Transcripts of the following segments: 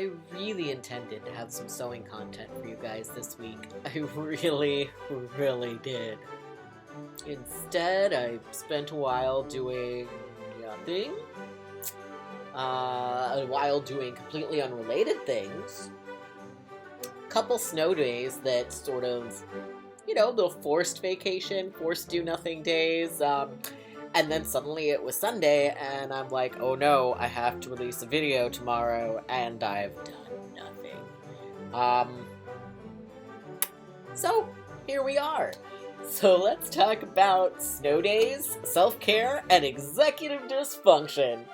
I really intended to have some sewing content for you guys this week. I really, really did. Instead, I spent a while doing nothing. A while doing completely unrelated things. Couple snow days that sort of, little forced vacation, forced do-nothing days. And then suddenly it was Sunday, and I'm like, oh no, I have to release a video tomorrow, and I've done nothing. So, here we are. So let's talk about snow days, self-care, and executive dysfunction.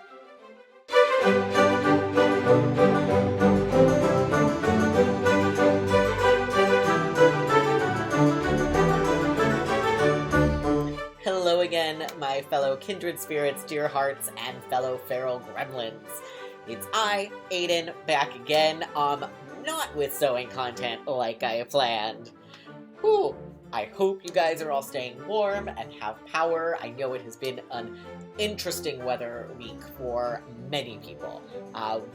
Hello again, my fellow kindred spirits, dear hearts, and fellow feral gremlins. It's I, Aiden, back again, not with sewing content like I planned. Whew. I hope you guys are all staying warm and have power. I know it has been an interesting weather week for many people.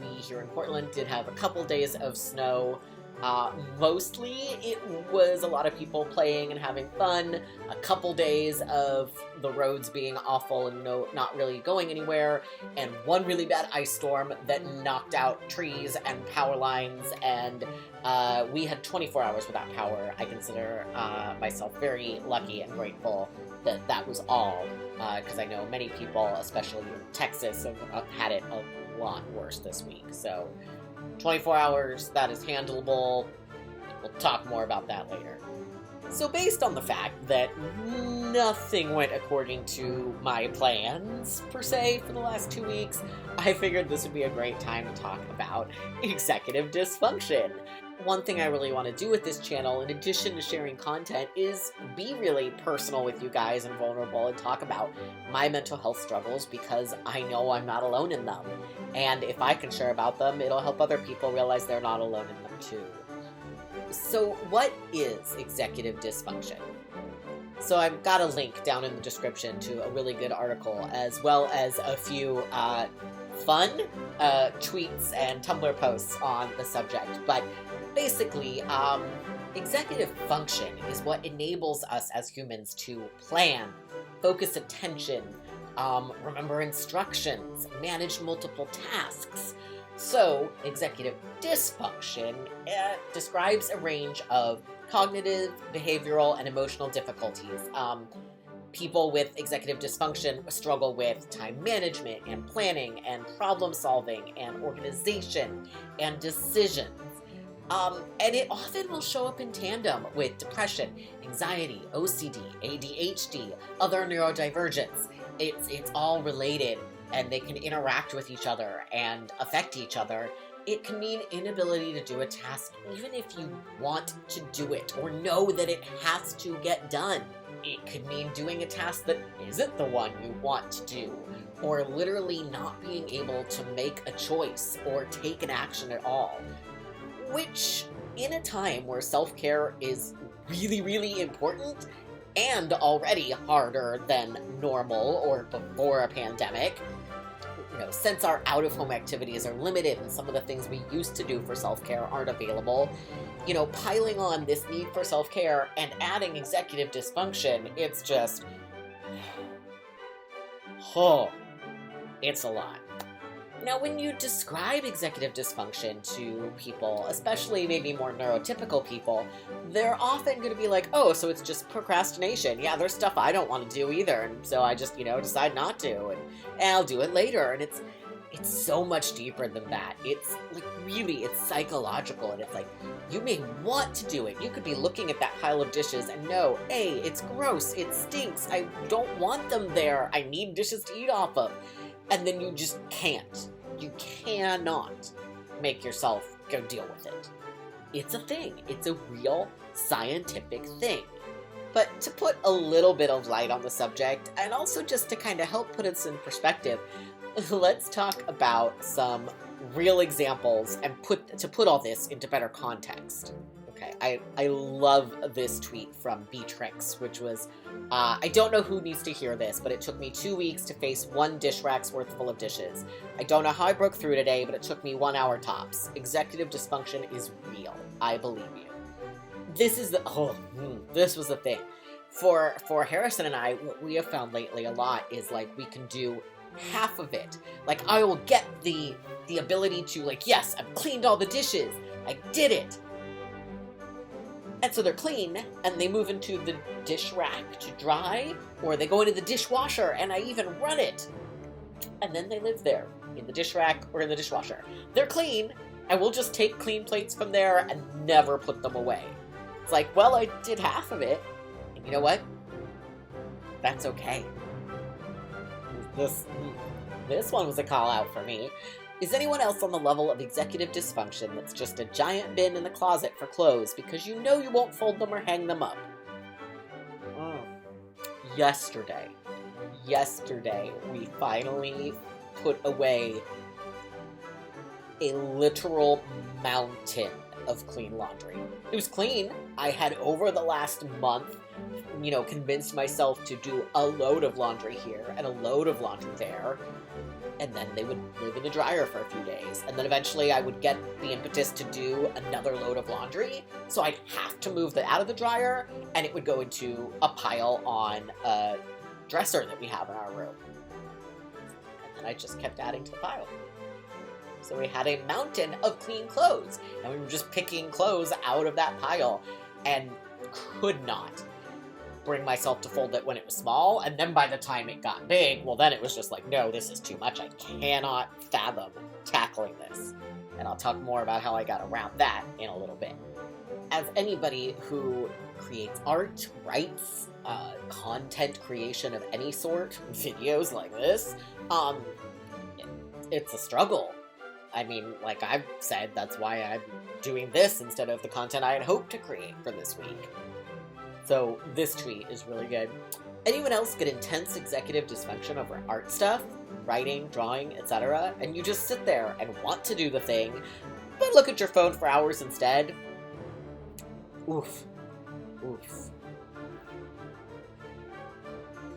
We here in Portland did have a couple days of snow. Mostly it was a lot of people playing and having fun, a couple days of the roads being awful and not really going anywhere, and one really bad ice storm that knocked out trees and power lines, and we had 24 hours without power. I consider myself very lucky and grateful that that was all, because I know many people, especially in Texas, have had it a lot worse this week, so 24 hours, that is handleable. We'll talk more about that later. So based on the fact that nothing went according to my plans, per se, for the last 2 weeks, I figured this would be a great time to talk about executive dysfunction. One thing I really want to do with this channel, in addition to sharing content, is be really personal with you guys and vulnerable and talk about my mental health struggles, because I know I'm not alone in them. And if I can share about them, it'll help other people realize they're not alone in them too. So what is executive dysfunction? So I've got a link down in the description to a really good article, as well as a few fun tweets and Tumblr posts on the subject. But basically, executive function is what enables us as humans to plan, focus attention, remember instructions, manage multiple tasks. So, executive dysfunction describes a range of cognitive, behavioral, and emotional difficulties. People with executive dysfunction struggle with time management and planning and problem solving and organization and decisions. And it often will show up in tandem with depression, anxiety, OCD, ADHD, other neurodivergence. It's all related, and they can interact with each other and affect each other. It can mean inability to do a task even if you want to do it or know that it has to get done. It could mean doing a task that isn't the one you want to do, or literally not being able to make a choice or take an action at all. Which, in a time where self-care is really, really important and already harder than normal or before a pandemic, since our out-of-home activities are limited and some of the things we used to do for self-care aren't available, piling on this need for self-care and adding executive dysfunction, it's just, it's a lot. Now, when you describe executive dysfunction to people, especially maybe more neurotypical people, they're often going to be like, oh, so it's just procrastination. Yeah, there's stuff I don't want to do either, and so I just, decide not to, and I'll do it later. And it's so much deeper than that. It's like, really, it's psychological, and it's like, you may want to do it. You could be looking at that pile of dishes and know, hey, it's gross, it stinks, I don't want them there, I need dishes to eat off of. And then you just can't. You cannot make yourself go deal with it. It's a thing. It's a real scientific thing. But to put a little bit of light on the subject, and also just to kind of help put us in perspective, let's talk about some real examples and put all this into better context. Okay, I love this tweet from Beatrix, which was, I don't know who needs to hear this, but it took me 2 weeks to face 1 dish rack's worth full of dishes. I don't know how I broke through today, but it took me 1 hour tops. Executive dysfunction is real. I believe you. This is this was the thing. For Harrison and I, what we have found lately a lot is, like, we can do half of it. Like, I will get the ability to, like, yes, I've cleaned all the dishes. I did it. And so they're clean, and they move into the dish rack to dry, or they go into the dishwasher, and I even run it. And then they live there, in the dish rack or in the dishwasher. They're clean, and we'll just take clean plates from there and never put them away. It's like, well, I did half of it, and you know what? That's okay. This one was a call out for me. Is anyone else on the level of executive dysfunction that's just a giant bin in the closet for clothes because you know you won't fold them or hang them up? Yesterday, we finally put away a literal mountain of clean laundry. It was clean. I had, over the last month, convinced myself to do a load of laundry here and a load of laundry there. And then they would live in the dryer for a few days. And then eventually I would get the impetus to do another load of laundry. So I'd have to move that out of the dryer, and it would go into a pile on a dresser that we have in our room. And then I just kept adding to the pile. So we had a mountain of clean clothes. And we were just picking clothes out of that pile. And could not bring myself to fold it when it was small, and then by the time it got big, well, then it was just like, no, this is too much. I cannot fathom tackling this. And I'll talk more about how I got around that in a little bit. As anybody who creates art, writes, content creation of any sort, videos like this, it's a struggle. I mean, like I've said, that's why I'm doing this instead of the content I had hoped to create for this week. So this tweet is really good. Anyone else get intense executive dysfunction over art stuff, writing, drawing, etc., and you just sit there and want to do the thing, but look at your phone for hours instead? Oof.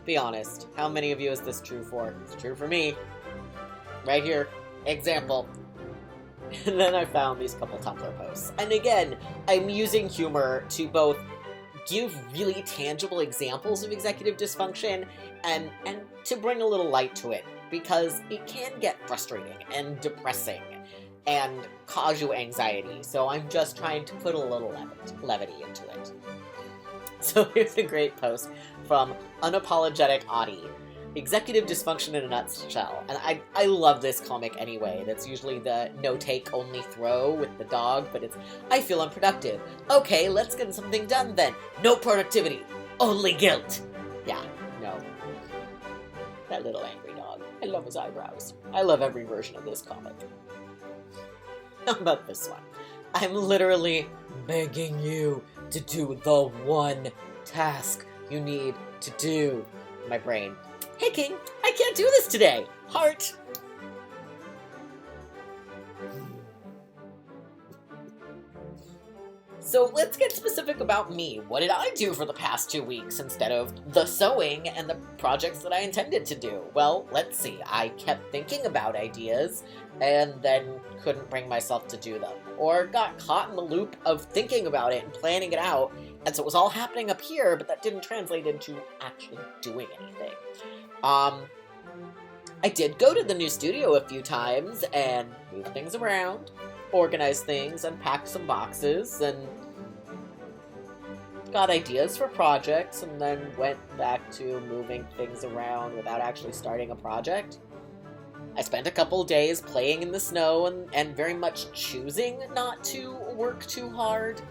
Be honest, how many of you is this true for? It's true for me. Right here. Example. And then I found these couple Tumblr posts. And again, I'm using humor to both give really tangible examples of executive dysfunction and to bring a little light to it, because it can get frustrating and depressing and cause you anxiety. So I'm just trying to put a little levity into it. So here's a great post from Unapologetic Audie. Executive dysfunction in a nutshell. And I love this comic anyway. That's usually the no-take, only throw with the dog, but it's, I feel unproductive. Okay, let's get something done then. No productivity, only guilt. Yeah, no. That little angry dog. I love his eyebrows. I love every version of this comic. How about this one? I'm literally begging you to do the one task you need to do. My brain. Hey, King, I can't do this today. Heart. So let's get specific about me. What did I do for the past 2 weeks instead of the sewing and the projects that I intended to do? Well, let's see. I kept thinking about ideas and then couldn't bring myself to do them. Or got caught in the loop of thinking about it and planning it out. And so it was all happening up here, but that didn't translate into actually doing anything. I did go to the new studio a few times and move things around, organize things, unpack some boxes, and got ideas for projects, and then went back to moving things around without actually starting a project. I spent a couple days playing in the snow and very much choosing not to work too hard.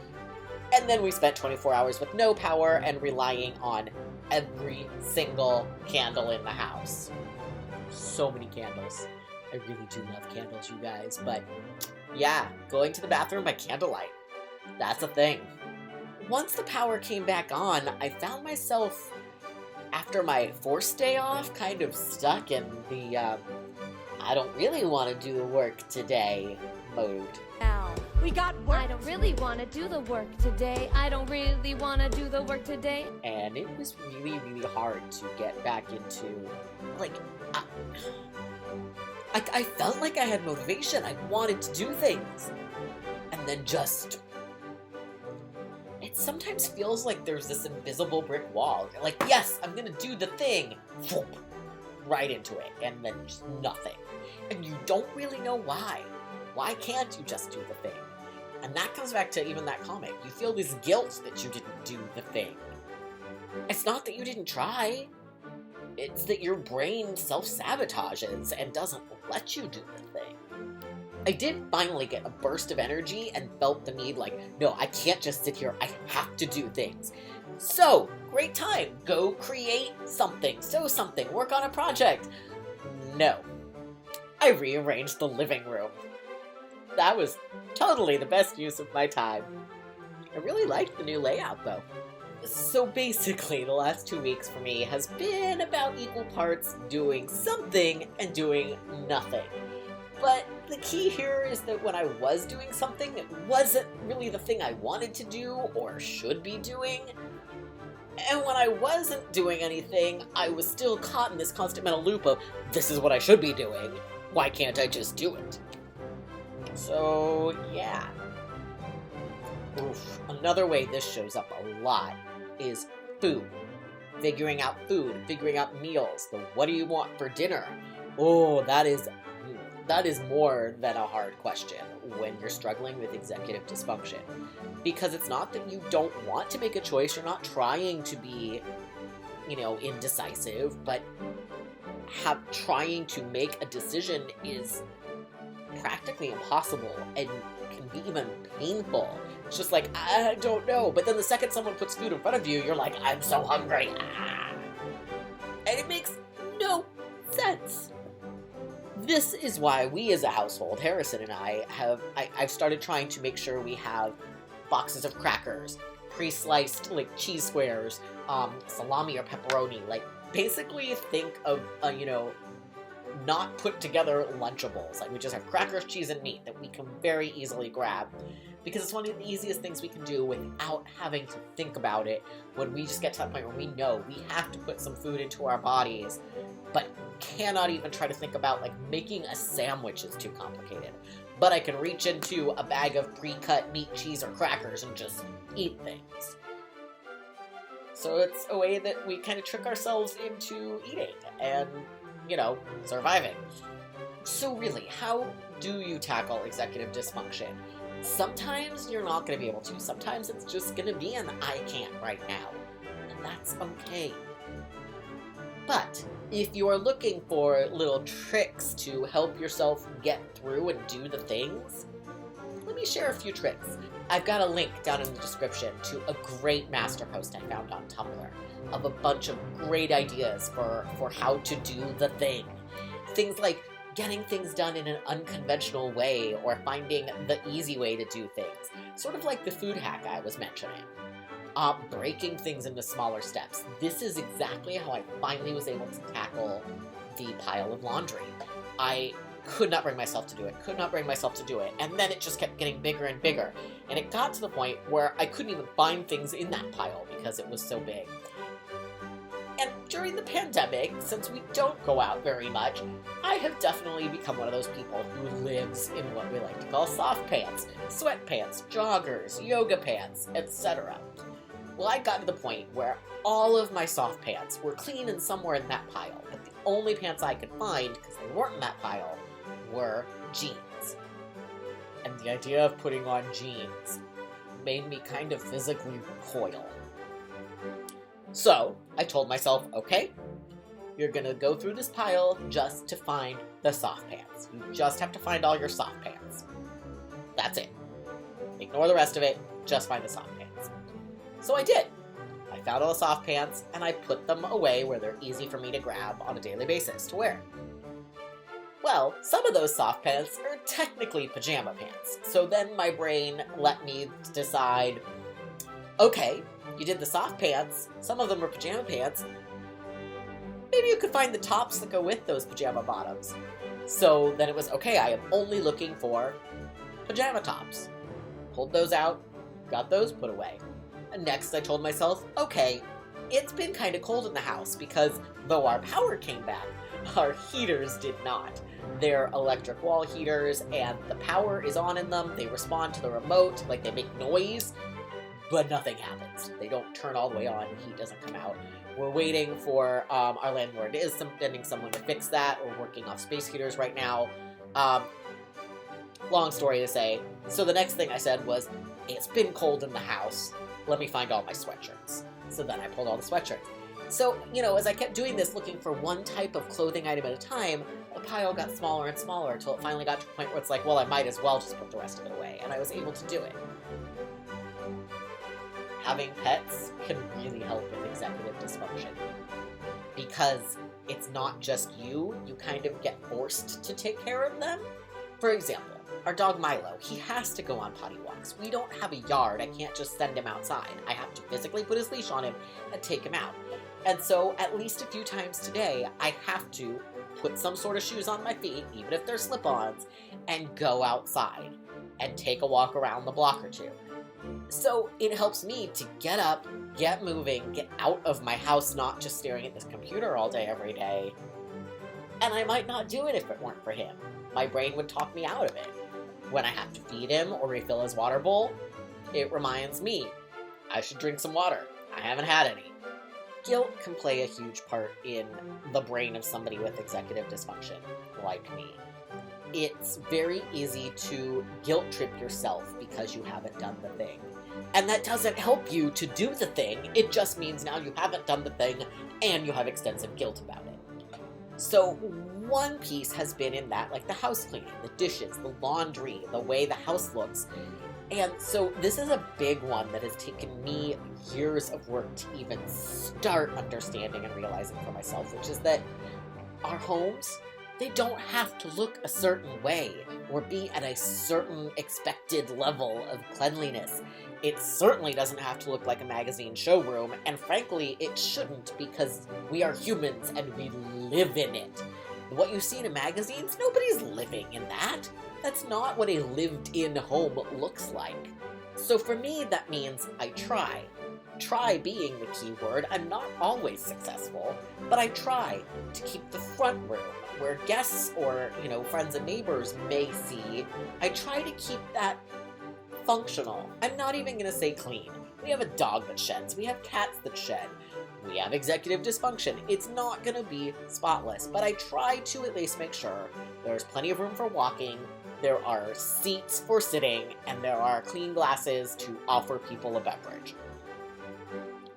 And then we spent 24 hours with no power and relying on every single candle in the house. So many candles. I really do love candles, you guys. But yeah, going to the bathroom by candlelight. That's a thing. Once the power came back on, I found myself, after my forced day off, kind of stuck in the, I don't really want to do the work today mode. Now, We got work. I don't really want to do the work today. I don't really want to do the work today. And it was really, really hard to get back into, like, I felt like I had motivation. I wanted to do things. And then just... It sometimes feels like there's this invisible brick wall. You're like, yes, I'm gonna do the thing. Whoop, right into it. And then just nothing. And you don't really know why. Why can't you just do the thing? And that comes back to even that comic. You feel this guilt that you didn't do the thing. It's not that you didn't try. It's that your brain self-sabotages and doesn't let you do the thing. I did finally get a burst of energy and felt the need, like, no, I can't just sit here. I have to do things. So, great time. Go create something, sew something, work on a project. No. I rearranged the living room. That was totally the best use of my time. I really liked the new layout, though. So basically, the last 2 weeks for me has been about equal parts doing something and doing nothing. But the key here is that when I was doing something, it wasn't really the thing I wanted to do or should be doing. And when I wasn't doing anything, I was still caught in this constant mental loop of, this is what I should be doing. Why can't I just do it? So, yeah. Oof. Another way this shows up a lot is food. Figuring out food, figuring out meals, the what do you want for dinner? Oh, that is more than a hard question when you're struggling with executive dysfunction. Because it's not that you don't want to make a choice, you're not trying to be, indecisive, but trying to make a decision is practically impossible and can be even painful. It's just like, I don't know. But then the second someone puts food in front of you, you're like, I'm so hungry. And it makes no sense. This is why we as a household, Harrison and I've started trying to make sure we have boxes of crackers, pre-sliced cheese squares, salami or pepperoni. Basically think of not put together Lunchables. We just have crackers, cheese, and meat that we can very easily grab. Because it's one of the easiest things we can do without having to think about it when we just get to that point where we know we have to put some food into our bodies, but cannot even try to think about making a sandwich is too complicated. But I can reach into a bag of pre-cut meat, cheese, or crackers and just eat things. So it's a way that we kind of trick ourselves into eating and, surviving. So really, how do you tackle executive dysfunction? Sometimes you're not going to be able to. Sometimes it's just going to be an I can't right now. And that's okay. But if you are looking for little tricks to help yourself get through and do the things, let me share a few tricks. I've got a link down in the description to a great master post I found on Tumblr of a bunch of great ideas for how to do the thing. Things like getting things done in an unconventional way or finding the easy way to do things. Sort of like the food hack I was mentioning. Breaking things into smaller steps. This is exactly how I finally was able to tackle the pile of laundry. I could not bring myself to do it, and then it just kept getting bigger and bigger. And it got to the point where I couldn't even find things in that pile because it was so big. And during the pandemic, since we don't go out very much, I have definitely become one of those people who lives in what we like to call soft pants, sweatpants, joggers, yoga pants, etc. Well, I got to the point where all of my soft pants were clean and somewhere in that pile, but the only pants I could find, because they weren't in that pile, were jeans. And the idea of putting on jeans made me kind of physically recoil. So, I told myself, okay, you're gonna go through this pile just to find the soft pants. You just have to find all your soft pants. That's it. Ignore the rest of it, just find the soft pants. So I did. I found all the soft pants, and I put them away where they're easy for me to grab on a daily basis to wear. Well, some of those soft pants are technically pajama pants, so then my brain let me decide, okay, you did the soft pants, some of them are pajama pants, maybe you could find the tops that go with those pajama bottoms. So then it was, okay, I am only looking for pajama tops. Pulled those out, got those put away. And next I told myself, okay, it's been kind of cold in the house because though our power came back, our heaters did not. They're electric wall heaters and the power is on in them. They respond to the remote, like they make noise, but nothing happens. They don't turn all the way on, heat doesn't come out. We're waiting for our landlord is sending someone to fix that. We're working off space heaters right now. Long story to say. So the next thing I said was, it's been cold in the house. Let me find all my sweatshirts. So then I pulled all the sweatshirts. So, as I kept doing this, looking for one type of clothing item at a time, the pile got smaller and smaller until it finally got to a point where it's like, well, I might as well just put the rest of it away. And I was able to do it. Having pets can really help with executive dysfunction. Because it's not just you kind of get forced to take care of them. For example, our dog Milo, he has to go on potty walks. We don't have a yard, I can't just send him outside. I have to physically put his leash on him and take him out. And so, at least a few times today, I have to put some sort of shoes on my feet, even if they're slip-ons, and go outside and take a walk around the block or two. So it helps me to get up, get moving, get out of my house, not just staring at this computer all day, every day. And I might not do it if it weren't for him. My brain would talk me out of it. When I have to feed him or refill his water bowl, it reminds me, I should drink some water. I haven't had any. Guilt can play a huge part in the brain of somebody with executive dysfunction, like me. It's very easy to guilt trip yourself because you haven't done the thing. And that doesn't help you to do the thing, it just means now you haven't done the thing and you have extensive guilt about it. So one piece has been in that, like the house cleaning, the dishes, the laundry, the way the house looks. And so this is a big one that has taken me years of work to even start understanding and realizing for myself, which is that our homes, they don't have to look a certain way or be at a certain expected level of cleanliness. It certainly doesn't have to look like a magazine showroom, and frankly, it shouldn't because we are humans and we live in it. What you see in magazines, nobody's living in that. That's not what a lived-in home looks like. So for me, that means I try. Try being the key word. I'm not always successful, but I try to keep the front room where guests or, friends and neighbors may see. I try to keep that functional. I'm not even going to say clean. We have a dog that sheds. We have cats that shed. We have executive dysfunction. It's not going to be spotless, but I try to at least make sure there's plenty of room for walking, there are seats for sitting, and there are clean glasses to offer people a beverage.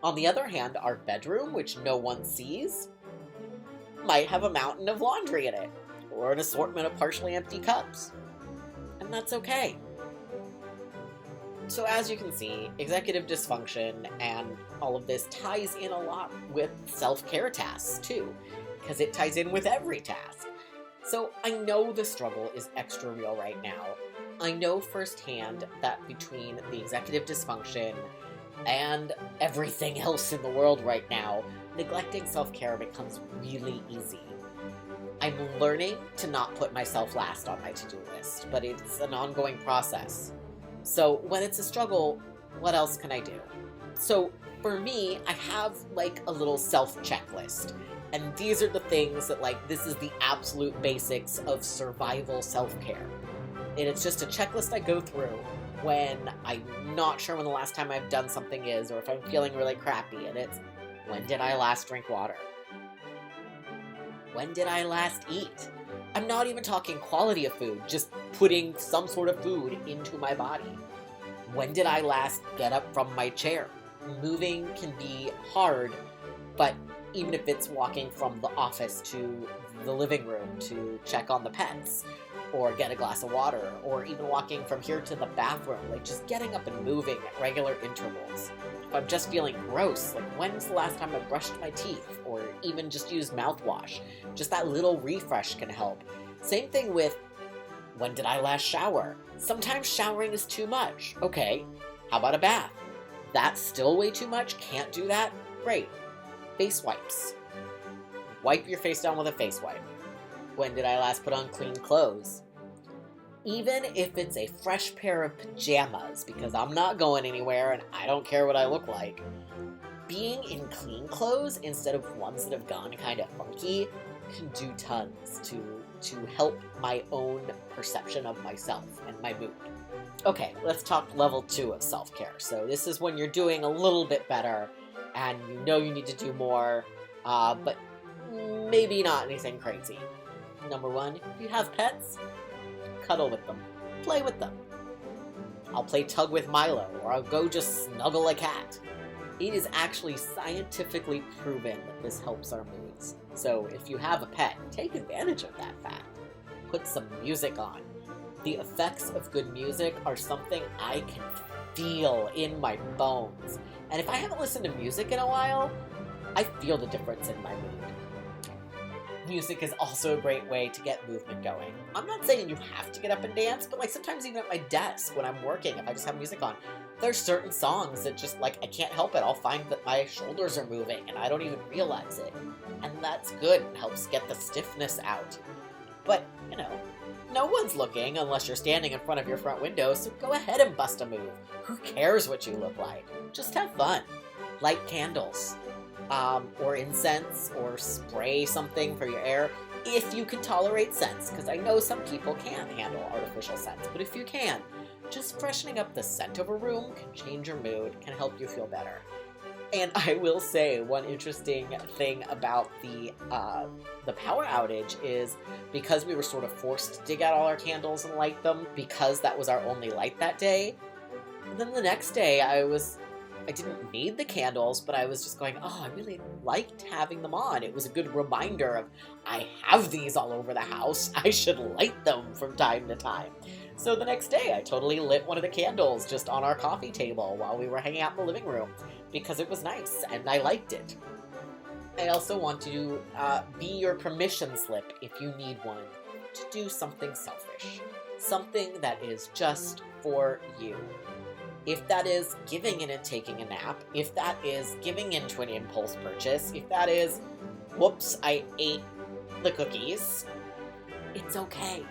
On the other hand, our bedroom, which no one sees, might have a mountain of laundry in it, or an assortment of partially empty cups. And that's okay. So as you can see, executive dysfunction and all of this ties in a lot with self-care tasks too, because it ties in with every task. So I know the struggle is extra real right now. I know firsthand that between the executive dysfunction and everything else in the world right now, neglecting self-care becomes really easy. I'm learning to not put myself last on my to-do list, but it's an ongoing process. So when it's a struggle, what else can I do? So for me, I have like a little self-checklist. And these are the things that this is the absolute basics of survival self-care. And it's just a checklist I go through when I'm not sure when the last time I've done something is, or if I'm feeling really crappy. And it's, when did I last drink water? When did I last eat? I'm not even talking quality of food, just putting some sort of food into my body. When did I last get up from my chair? Moving can be hard, but even if it's walking from the office to the living room to check on the pets, or get a glass of water, or even walking from here to the bathroom, just getting up and moving at regular intervals. If I'm just feeling gross, when's the last time I brushed my teeth, or even just used mouthwash? Just that little refresh can help. Same thing with, when did I last shower? Sometimes showering is too much. Okay, how about a bath? That's still way too much? Can't do that? Great. Face wipes. Wipe your face down with a face wipe. When did I last put on clean clothes? Even if it's a fresh pair of pajamas, because I'm not going anywhere and I don't care what I look like, being in clean clothes instead of ones that have gone kind of funky can do tons to help my own perception of myself and my mood. Okay, let's talk level 2 of self-care. So this is when you're doing a little bit better and you know you need to do more, but maybe not anything crazy. Number 1, if you have pets, cuddle with them. Play with them. I'll play tug with Milo, or I'll go just snuggle a cat. It is actually scientifically proven that this helps our moods. So if you have a pet, take advantage of that fact. Put some music on. The effects of good music are something I can feel in my bones. And if I haven't listened to music in a while, I feel the difference in my mood. Music is also a great way to get movement going. I'm not saying you have to get up and dance, but like sometimes even at my desk when I'm working, if I just have music on, there's certain songs that just like, I can't help it. I'll find that my shoulders are moving and I don't even realize it. And that's good. It helps get the stiffness out. But, you know, no one's looking unless you're standing in front of your front window, so go ahead and bust a move. Who cares what you look like? Just have fun. Light candles. Or incense, or spray something for your air, if you can tolerate scents, because I know some people can't handle artificial scents, but if you can, just freshening up the scent of a room can change your mood, can help you feel better. And I will say, one interesting thing about the power outage is because we were sort of forced to dig out all our candles and light them, because that was our only light that day, and then the next day I didn't need the candles, but I was just going, oh, I really liked having them on. It was a good reminder of, I have these all over the house. I should light them from time to time. So the next day, I totally lit one of the candles just on our coffee table while we were hanging out in the living room because it was nice and I liked it. I also want to be your permission slip, if you need one, to do something selfish. Something that is just for you. If that is giving in and taking a nap, if that is giving in to an impulse purchase, if that is, whoops, I ate the cookies, it's okay.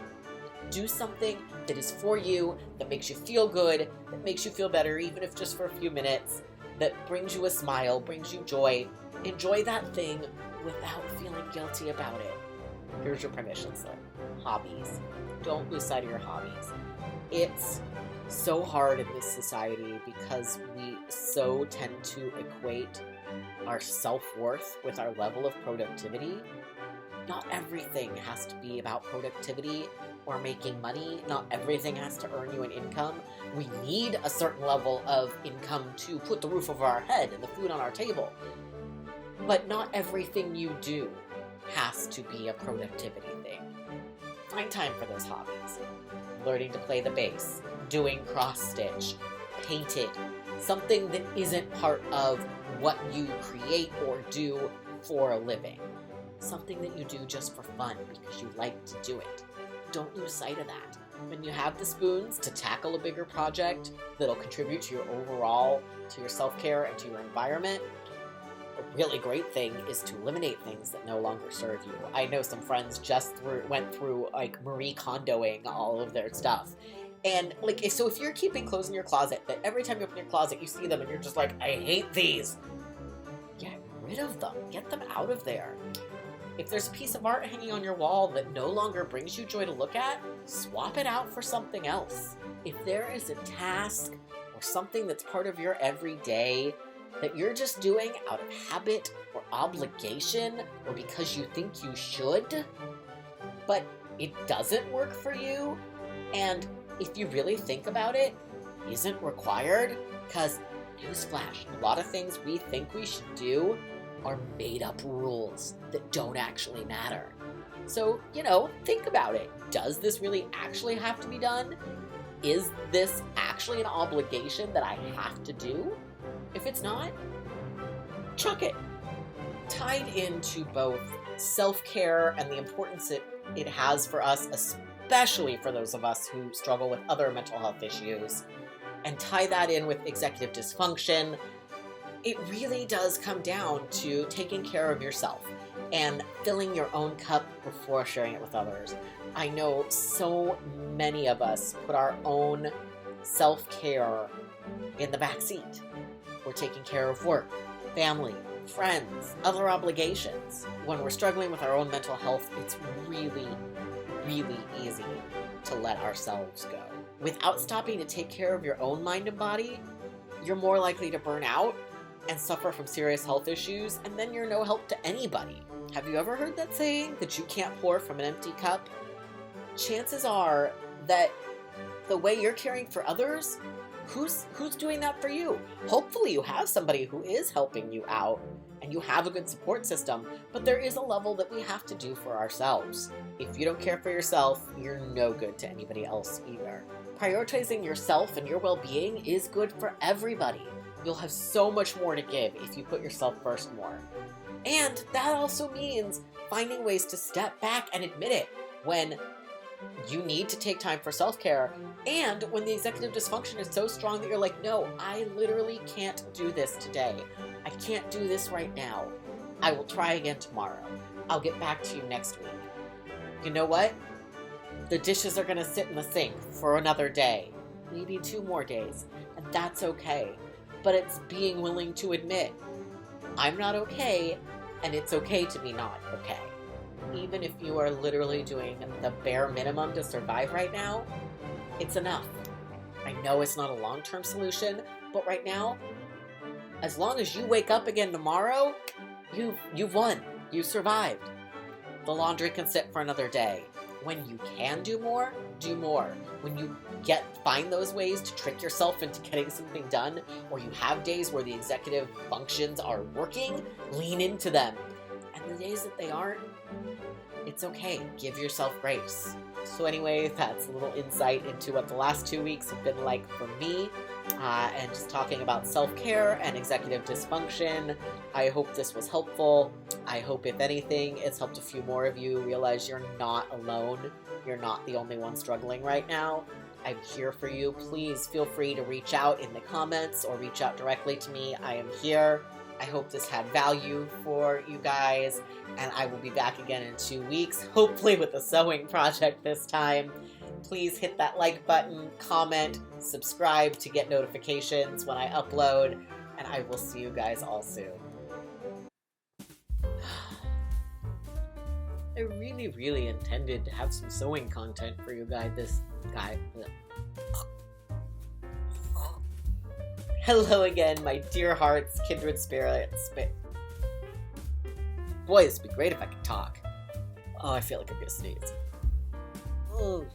Do something that is for you, that makes you feel good, that makes you feel better, even if just for a few minutes, that brings you a smile, brings you joy. Enjoy that thing without feeling guilty about it. Here's your permission slip. Hobbies. Don't lose sight of your hobbies. It's so hard in this society because we so tend to equate our self-worth with our level of productivity. Not everything has to be about productivity or making money. Not everything has to earn you an income. We need a certain level of income to put the roof over our head and the food on our table. But not everything you do has to be a productivity thing. Find time for those hobbies. Learning to play the bass, doing cross-stitch, painting, something that isn't part of what you create or do for a living. Something that you do just for fun because you like to do it. Don't lose sight of that. When you have the spoons to tackle a bigger project that'll contribute to your overall, to your self-care and to your environment, a really great thing is to eliminate things that no longer serve you. I know some friends just went through like Marie Kondoing all of their stuff. And like, so if you're keeping clothes in your closet that every time you open your closet you see them and you're just like, I hate these, get rid of them. Get them out of there. If there's a piece of art hanging on your wall that no longer brings you joy to look at, swap it out for something else. If there is a task or something that's part of your everyday that you're just doing out of habit or obligation or because you think you should, but it doesn't work for you, and if you really think about it, isn't required, because, newsflash, a lot of things we think we should do are made-up rules that don't actually matter. So, think about it. Does this really actually have to be done? Is this actually an obligation that I have to do? If it's not, chuck it. Tied into both self-care and the importance it has for us, especially for those of us who struggle with other mental health issues, and tie that in with executive dysfunction, it really does come down to taking care of yourself. and filling your own cup before sharing it with others. I know so many of us put our own self-care in the back seat. We're taking care of work, family, friends, other obligations. When we're struggling with our own mental health, it's really, really easy to let ourselves go. Without stopping to take care of your own mind and body, you're more likely to burn out and suffer from serious health issues, and then you're no help to anybody. Have you ever heard that saying, that you can't pour from an empty cup? Chances are that the way you're caring for others, who's doing that for you? Hopefully you have somebody who is helping you out and you have a good support system, but there is a level that we have to do for ourselves. If you don't care for yourself, you're no good to anybody else either. Prioritizing yourself and your well-being is good for everybody. You'll have so much more to give if you put yourself first more. And that also means finding ways to step back and admit it when you need to take time for self-care, and when the executive dysfunction is so strong that you're like, no, I literally can't do this today. I can't do this right now. I will try again tomorrow. I'll get back to you next week. You know what? The dishes are going to sit in the sink for another day, maybe 2 more days, and that's okay. But it's being willing to admit, I'm not okay, and it's okay to be not okay. Even if you are literally doing the bare minimum to survive right now, it's enough. I know it's not a long-term solution, but right now, as long as you wake up again tomorrow, you've won. You survived. The laundry can sit for another day. When you can do more, do more. When you find those ways to trick yourself into getting something done, or you have days where the executive functions are working, lean into them. And the days that they aren't, it's okay. Give yourself grace. So anyway, that's a little insight into what the last 2 weeks have been like for me, and just talking about self-care and executive dysfunction. I hope this was helpful. I hope, if anything, it's helped a few more of you realize you're not alone. You're not the only one struggling right now. I'm here for you. Please feel free to reach out in the comments or reach out directly to me. I am here. I hope this had value for you guys, and I will be back again in 2 weeks, hopefully with a sewing project this time. Please hit that like button, comment, subscribe to get notifications when I upload, and I will see you guys all soon. I really, really intended to have some sewing content for you guys. Hello again, my dear hearts, kindred spirits. Boy, this would be great if I could talk. Oh, I feel like I'm gonna sneeze. Nope.